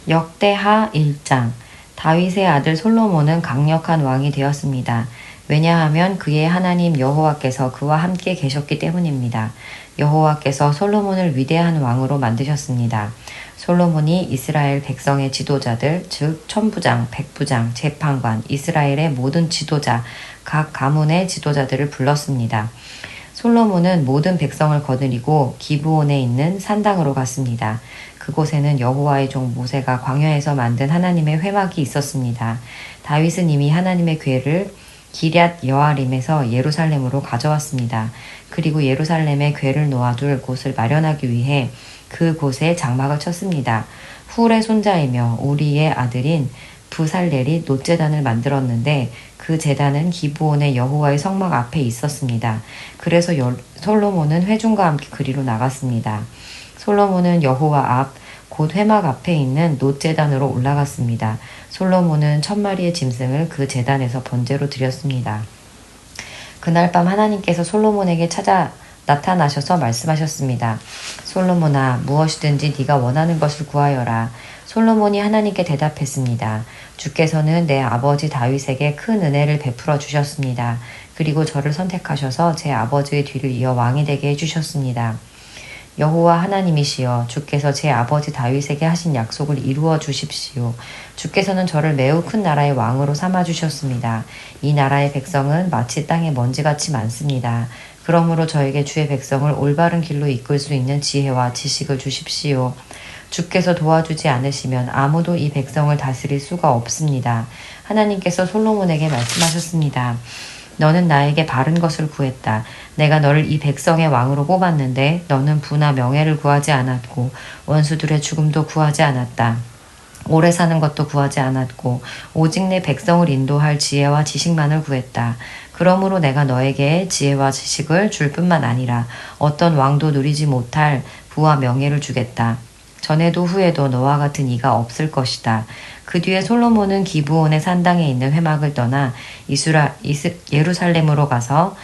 역대하 1장. 다윗의 아들 솔로몬은 강력한 왕이 되었습니다. 왜냐하면 그의 하나님 여호와께서 그와 함께 계셨기 때문입니다. 여호와께서 솔로몬을 위대한 왕으로 만드셨습니다. 솔로몬이 이스라엘 백성의 지도자들, 즉 천부장, 백부장, 재판관, 이스라엘의 모든 지도자, 각 가문의 지도자들을 불렀습니다. 솔로몬은 모든 백성을 거느리고 기브온에 있는 산당으로 갔습니다. 그곳에는 여호와의 종 모세가 광야에서 만든 하나님의 회막이 있었습니다. 다윗은 이미 하나님의 궤를 기럇 여아림에서 예루살렘으로 가져왔습니다. 그리고 예루살렘에 궤를 놓아둘 곳을 마련하기 위해 그곳에 장막을 쳤습니다. 훌의 손자이며 우리의 아들인 부살렐이 놋제단을 만들었는데 그 제단은 기브온의 여호와의 성막 앞에 있었습니다. 그래서 솔로몬은 회중과 함께 그리로 나갔습니다. 솔로몬은 여호와 앞, 곧 회막 앞에 있는 놋제단으로 올라갔습니다. 솔로몬은 1000마리의 짐승을 그 제단에서 번제로 드렸습니다. 그날 밤 하나님께서 솔로몬에게 나타나셔서 말씀하셨습니다. 솔로몬아, 무엇이든지 네가 원하는 것을 구하여라. 솔로몬이 하나님께 대답했습니다. 주께서는 내 아버지 다윗에게 큰 은혜를 베풀어 주셨습니다. 그리고 저를 선택하셔서 제 아버지의 뒤를 이어 왕이 되게 해주셨습니다. 여호와 하나님이시여, 주께서 제 아버지 다윗에게 하신 약속을 이루어 주십시오. 주께서는 저를 매우 큰 나라의 왕으로 삼아 주셨습니다. 이 나라의 백성은 마치 땅의 먼지같이 많습니다. 그러므로 저에게 주의 백성을 올바른 길로 이끌 수 있는 지혜와 지식을 주십시오. 주께서 도와주지 않으시면 아무도 이 백성을 다스릴 수가 없습니다. 하나님께서 솔로몬에게 말씀하셨습니다. 너는 나에게 바른 것을 구했다. 내가 너를 이 백성의 왕으로 뽑았는데 너는 부나 명예를 구하지 않았고 원수들의 죽음도 구하지 않았다. 오래 사는 것도 구하지 않았고 오직 내 백성을 인도할 지혜와 지식만을 구했다. 그러므로 내가 너에게 지혜와 지식을 줄 뿐만 아니라 어떤 왕도 누리지 못할 부와 명예를 주겠다. 전에도 후에도 너와 같은 이가 없을 것이다. 그 뒤에 솔로몬은 기브온의 산당에 있는 회막을 떠나 예루살렘으로 가서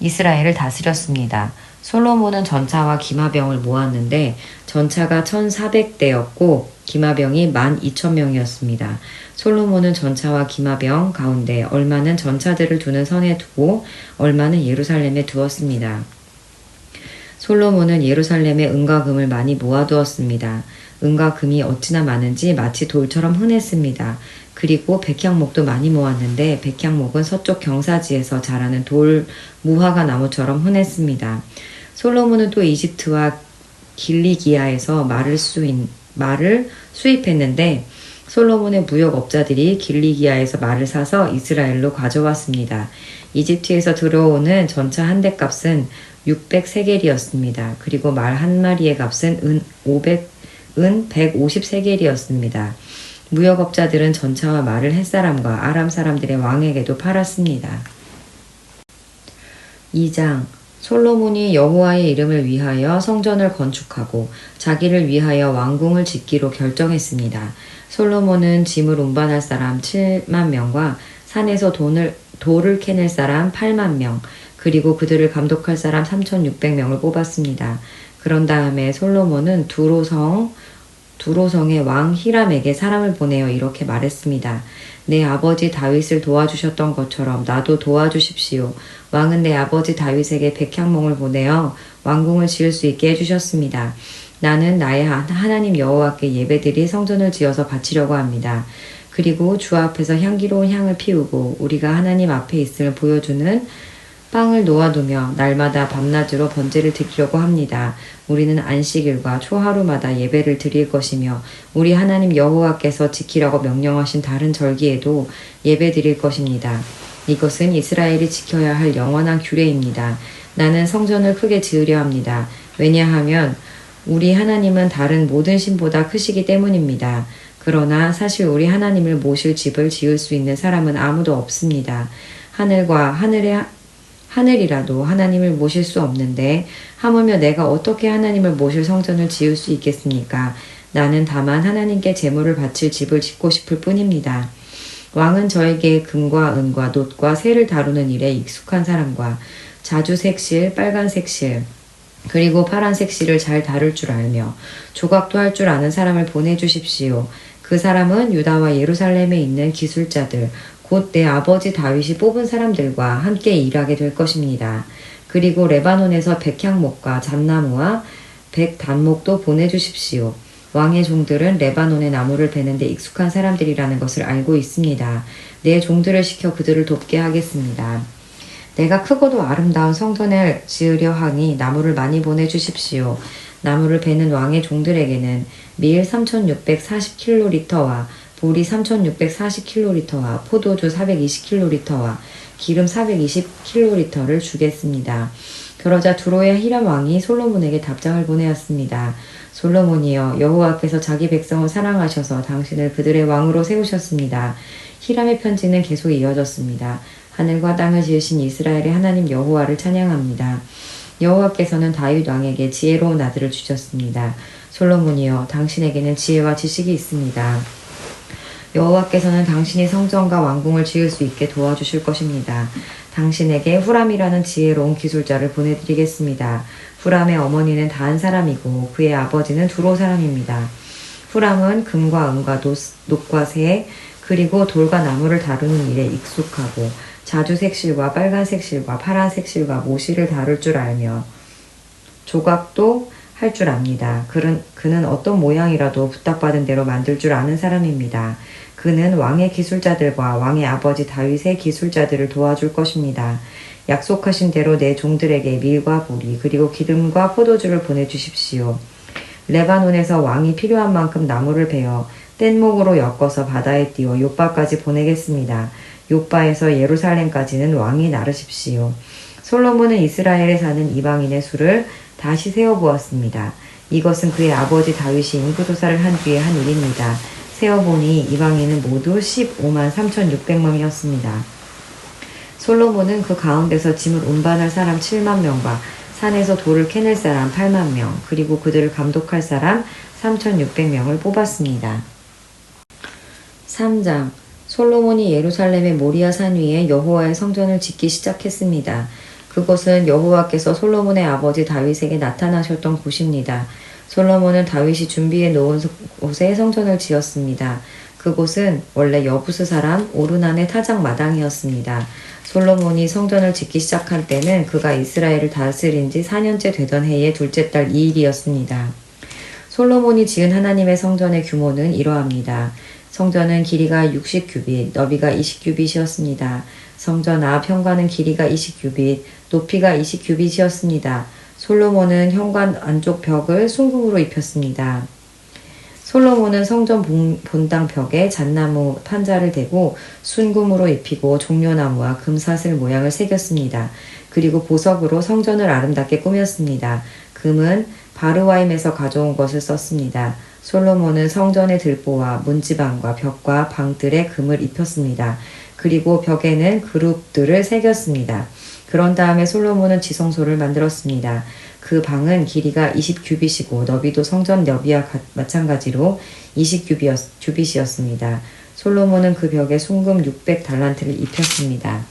이스라엘을 다스렸습니다. 솔로몬은 전차와 기마병을 모았는데 전차가 1400대였고 기마병이 12,000명이었습니다. 솔로몬은 전차와 기마병 가운데 얼마는 전차들을 두는 선에 두고 얼마는 예루살렘에 두었습니다. 솔로몬은 예루살렘에 은과 금을 많이 모아두었습니다. 은과 금이 어찌나 많은지 마치 돌처럼 흔했습니다. 그리고 백향목도 많이 모았는데 백향목은 서쪽 경사지에서 자라는 돌 무화과 나무처럼 흔했습니다. 솔로몬은 또 이집트와 길리기아에서 말을 수입했는데 솔로몬의 무역업자들이 길리기아에서 말을 사서 이스라엘로 가져왔습니다. 이집트에서 들어오는 전차 한 대 값은 600세겔이었습니다. 그리고 말 한 마리의 값은 은 150세겔이었습니다. 무역업자들은 전차와 말을 햇사람과 아람 사람들의 왕에게도 팔았습니다. 2장. 솔로몬이 여호와의 이름을 위하여 성전을 건축하고 자기를 위하여 왕궁을 짓기로 결정했습니다. 솔로몬은 짐을 운반할 사람 7만 명과 산에서 돌을 캐낼 사람 8만 명, 그리고 그들을 감독할 사람 3,600명을 뽑았습니다. 그런 다음에 솔로몬은 두로성의 왕 히람에게 사람을 보내어 이렇게 말했습니다. 내 아버지 다윗을 도와주셨던 것처럼 나도 도와주십시오. 왕은 내 아버지 다윗에게 백향목을 보내어 왕궁을 지을 수 있게 해주셨습니다. 나는 나의 하나님 여호와께 예배드릴 성전을 지어서 바치려고 합니다. 그리고 주 앞에서 향기로운 향을 피우고 우리가 하나님 앞에 있음을 보여주는 빵을 놓아두며 날마다 밤낮으로 번제를 드리려고 합니다. 우리는 안식일과 초하루마다 예배를 드릴 것이며 우리 하나님 여호와께서 지키라고 명령하신 다른 절기에도 예배 드릴 것입니다. 이것은 이스라엘이 지켜야 할 영원한 규례입니다. 나는 성전을 크게 지으려 합니다. 왜냐하면 우리 하나님은 다른 모든 신보다 크시기 때문입니다. 그러나 사실 우리 하나님을 모실 집을 지을 수 있는 사람은 아무도 없습니다. 하늘이라도 하나님을 모실 수 없는데 하물며 내가 어떻게 하나님을 모실 성전을 지을 수 있겠습니까? 나는 다만 하나님께 제물을 바칠 집을 짓고 싶을 뿐입니다. 왕은 저에게 금과 은과 놋과 쇠를 다루는 일에 익숙한 사람과 자주색 실, 빨간색 실, 그리고 파란색 실을 잘 다룰 줄 알며 조각도 할 줄 아는 사람을 보내주십시오. 그 사람은 유다와 예루살렘에 있는 기술자들, 곧 내 아버지 다윗이 뽑은 사람들과 함께 일하게 될 것입니다. 그리고 레바논에서 백향목과 잣나무와 백단목도 보내주십시오. 왕의 종들은 레바논의 나무를 베는데 익숙한 사람들이라는 것을 알고 있습니다. 내 종들을 시켜 그들을 돕게 하겠습니다. 내가 크고도 아름다운 성전을 지으려 하니 나무를 많이 보내주십시오. 나무를 베는 왕의 종들에게는 밀 3640킬로리터와 보리 3640킬로리터와 포도주 420킬로리터와 기름 420킬로리터를 주겠습니다. 그러자 두로의 히람 왕이 솔로몬에게 답장을 보내었습니다. 솔로몬이여, 여호와께서 자기 백성을 사랑하셔서 당신을 그들의 왕으로 세우셨습니다. 히람의 편지는 계속 이어졌습니다. 하늘과 땅을 지으신 이스라엘의 하나님 여호와를 찬양합니다. 여호와께서는 다윗 왕에게 지혜로운 아들을 주셨습니다. 솔로몬이여, 당신에게는 지혜와 지식이 있습니다. 여호와께서는 당신이 성전과 왕궁을 지을 수 있게 도와주실 것입니다. 당신에게 후람이라는 지혜로운 기술자를 보내드리겠습니다. 후람의 어머니는 다한 사람이고 그의 아버지는 두로 사람입니다. 후람은 금과 은과 녹과 새 그리고 돌과 나무를 다루는 일에 익숙하고 자주색 실과 빨간색 실과 파란색 실과 모실을 다룰 줄 알며 조각도 할 줄 압니다. 그는 어떤 모양이라도 부탁받은 대로 만들 줄 아는 사람입니다. 그는 왕의 기술자들과 왕의 아버지 다윗의 기술자들을 도와줄 것입니다. 약속하신 대로 내 종들에게 밀과 보리 그리고 기름과 포도주를 보내주십시오. 레바논에서 왕이 필요한 만큼 나무를 베어 뗏목으로 엮어서 바다에 띄워 요바까지 보내겠습니다. 요바에서 예루살렘까지는 왕이 나르십시오. 솔로몬은 이스라엘에 사는 이방인의 수를 다시 세어보았습니다. 이것은 그의 아버지 다윗이 인구조사를 한 뒤에 한 일입니다. 세어보니 이방인은 모두 15만 3,600명이었습니다. 솔로몬은 그 가운데서 짐을 운반할 사람 7만 명과 산에서 돌을 캐낼 사람 8만 명, 그리고 그들을 감독할 사람 3,600명을 뽑았습니다. 3장 솔로몬이 예루살렘의 모리아 산 위에 여호와의 성전을 짓기 시작했습니다. 그곳은 여호와께서 솔로몬의 아버지 다윗에게 나타나셨던 곳입니다. 솔로몬은 다윗이 준비해 놓은 곳에 성전을 지었습니다. 그곳은 원래 여부스 사람 오르난의 타작 마당이었습니다. 솔로몬이 성전을 짓기 시작한 때는 그가 이스라엘을 다스린 지 4년째 되던 해의 둘째 달 2일이었습니다. 솔로몬이 지은 하나님의 성전의 규모는 이러합니다. 성전은 길이가 60규빗, 너비가 20규빗이었습니다. 성전 앞 현관은 길이가 20규빗, 높이가 20규빗이었습니다. 솔로몬은 현관 안쪽 벽을 순금으로 입혔습니다. 솔로몬은 성전 본당 벽에 잣나무 판자를 대고 순금으로 입히고 종려나무와 금사슬 모양을 새겼습니다. 그리고 보석으로 성전을 아름답게 꾸몄습니다. 금은 바르와임에서 가져온 것을 썼습니다. 솔로몬은 성전의 들보와 문지방과 벽과 방들에 금을 입혔습니다. 그리고 벽에는 그룹들을 새겼습니다. 그런 다음에 솔로몬은 지성소를 만들었습니다. 그 방은 길이가 20규빗이고 너비도 성전 너비와 마찬가지로 20규빗이었습니다. 솔로몬은 그 벽에 순금 600달란트를 입혔습니다.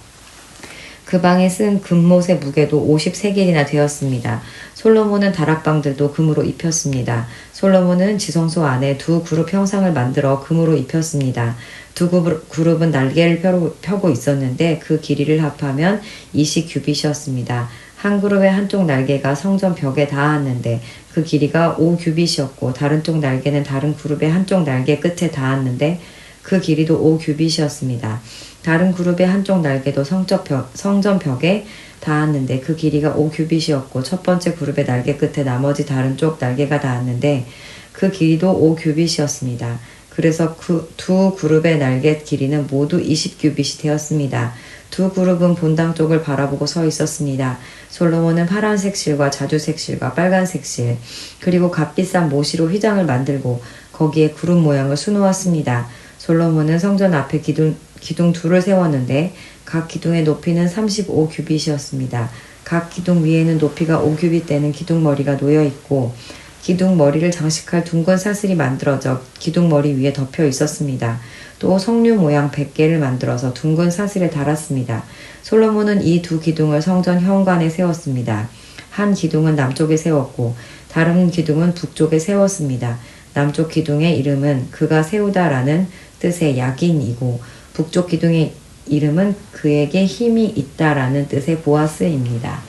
그 방에 쓴 금못의 무게도 50세겔이나 되었습니다. 솔로몬은 다락방들도 금으로 입혔습니다. 솔로몬은 지성소 안에 두 그룹 형상을 만들어 금으로 입혔습니다. 두 그룹은 날개를 펴고 있었는데 그 길이를 합하면 20규빗이었습니다. 한 그룹의 한쪽 날개가 성전 벽에 닿았는데 그 길이가 5규빗이었고 다른 쪽 날개는 다른 그룹의 한쪽 날개 끝에 닿았는데 그 길이도 5규빗이었습니다. 다른 그룹의 한쪽 날개도 성전 벽에 닿았는데 그 길이가 5규빗이었고 첫 번째 그룹의 날개 끝에 나머지 다른 쪽 날개가 닿았는데 그 길이도 5규빗이었습니다. 그래서 그 두 그룹의 날개 길이는 모두 20규빗이 되었습니다. 두 그룹은 본당 쪽을 바라보고 서 있었습니다. 솔로몬은 파란색 실과 자주색 실과 빨간색 실 그리고 값비싼 모시로 휘장을 만들고 거기에 그룹 모양을 수놓았습니다. 솔로몬은 성전 앞에 기둥 둘을 세웠는데 각 기둥의 높이는 35규빗이었습니다. 각 기둥 위에는 높이가 5규빗 되는 기둥머리가 놓여있고 기둥머리를 장식할 둥근 사슬이 만들어져 기둥머리 위에 덮여 있었습니다. 또 석류 모양 100개를 만들어서 둥근 사슬에 달았습니다. 솔로몬은 이 두 기둥을 성전 현관에 세웠습니다. 한 기둥은 남쪽에 세웠고 다른 기둥은 북쪽에 세웠습니다. 남쪽 기둥의 이름은 그가 세우다라는 뜻의 약인이고 북쪽 기둥의 이름은 그에게 힘이 있다라는 뜻의 보아스입니다.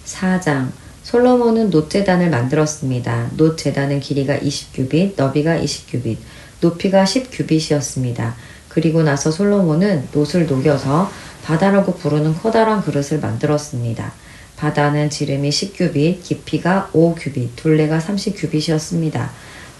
4장 솔로몬은 놋제단을 만들었습니다. 놋제단은 길이가 20규빗, 너비가 20규빗, 높이가 10규빗이었습니다. 그리고 나서 솔로몬은 놋을 녹여서 바다라고 부르는 커다란 그릇을 만들었습니다. 바다는 지름이 10규빗, 깊이가 5규빗, 둘레가 30규빗이었습니다.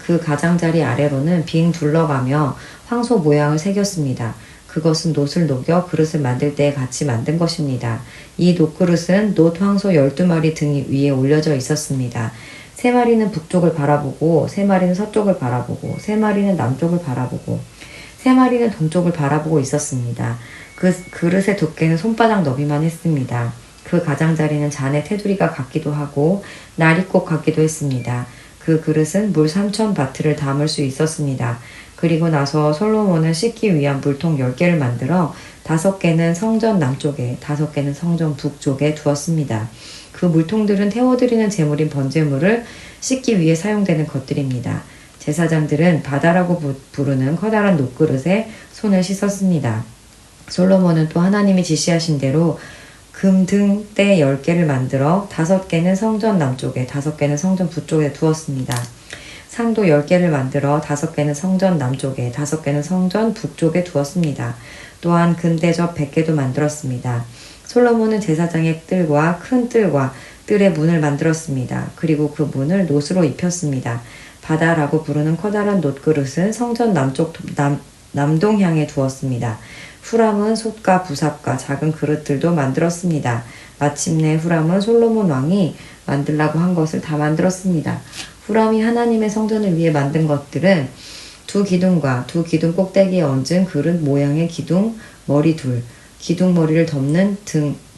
그 가장자리 아래로는 빙 둘러가며 황소 모양을 새겼습니다. 그것은 놋을 녹여 그릇을 만들 때 같이 만든 것입니다. 이 놋그릇은 놋 황소 12마리 등 위에 올려져 있었습니다. 3마리는 북쪽을 바라보고 3마리는 서쪽을 바라보고 3마리는 남쪽을 바라보고 3마리는 동쪽을 바라보고 있었습니다. 그 그릇의 두께는 손바닥 너비만 했습니다. 그 가장자리는 잔의 테두리가 같기도 하고 나리꽃 같기도 했습니다. 그 그릇은 물 3,000바트를 담을 수 있었습니다. 그리고 나서 솔로몬은 씻기 위한 물통 10개를 만들어 5개는 성전 남쪽에 5개는 성전 북쪽에 두었습니다. 그 물통들은 태워드리는 제물인 번제물을 씻기 위해 사용되는 것들입니다. 제사장들은 바다라고 부르는 커다란 놋그릇에 손을 씻었습니다. 솔로몬은 또 하나님이 지시하신 대로 금등대 10개를 만들어 5개는 성전 남쪽에 5개는 성전 북쪽에 두었습니다. 상도 10개를 만들어 5개는 성전 남쪽에 5개는 성전 북쪽에 두었습니다. 또한 금대접 100개도 만들었습니다. 솔로몬은 제사장의 뜰과 큰 뜰과 뜰의 문을 만들었습니다. 그리고 그 문을 놋으로 입혔습니다. 바다라고 부르는 커다란 놋그릇은 성전 남동향에 두었습니다. 후람은 솥과 부삽과 작은 그릇들도 만들었습니다. 마침내 후람은 솔로몬 왕이 만들라고 한 것을 다 만들었습니다. 후람이 하나님의 성전을 위해 만든 것들은 2기둥과 2기둥 꼭대기에 얹은 그릇 모양의 기둥 머리 둘, 기둥 머리를 덮는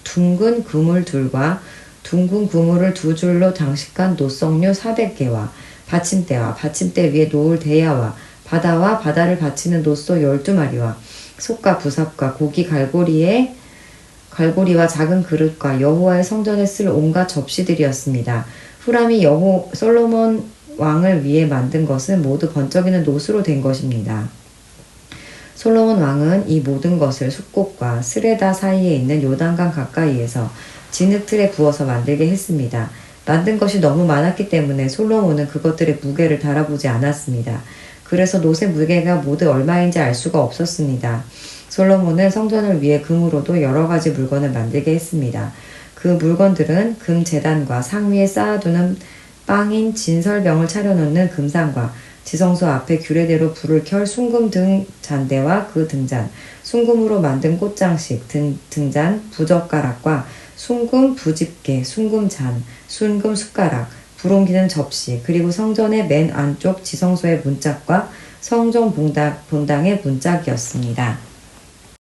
둥근 그물 둘과 둥근 그물을 2줄로 장식한 놋석류 400개와 받침대와 받침대 위에 놓을 대야와 바다와 바다를 받치는 놋소 12마리와 솥과 부삽과 고기 갈고리와 작은 그릇과 여호와의 성전에 쓸 온갖 접시들이었습니다. 후람이 솔로몬 왕을 위해 만든 것은 모두 번쩍이는 놋으로 된 것입니다. 솔로몬 왕은 이 모든 것을 숫꽃과 스레다 사이에 있는 요단강 가까이에서 진흙틀에 부어서 만들게 했습니다. 만든 것이 너무 많았기 때문에 솔로몬은 그것들의 무게를 달아보지 않았습니다. 그래서 놋의 무게가 모두 얼마인지 알 수가 없었습니다. 솔로몬은 성전을 위해 금으로도 여러 가지 물건을 만들게 했습니다. 그 물건들은 금 제단과 상 위에 쌓아두는 빵인 진설병을 차려놓는 금상과 지성소 앞에 규례대로 불을 켤 순금 등 잔대와 그 등잔, 순금으로 만든 꽃장식 등잔, 부젓가락과 순금 부집게, 순금 잔, 순금 숟가락, 불 옮기는 접시, 그리고 성전의 맨 안쪽 지성소의 문짝과 성전 본당의 문짝이었습니다.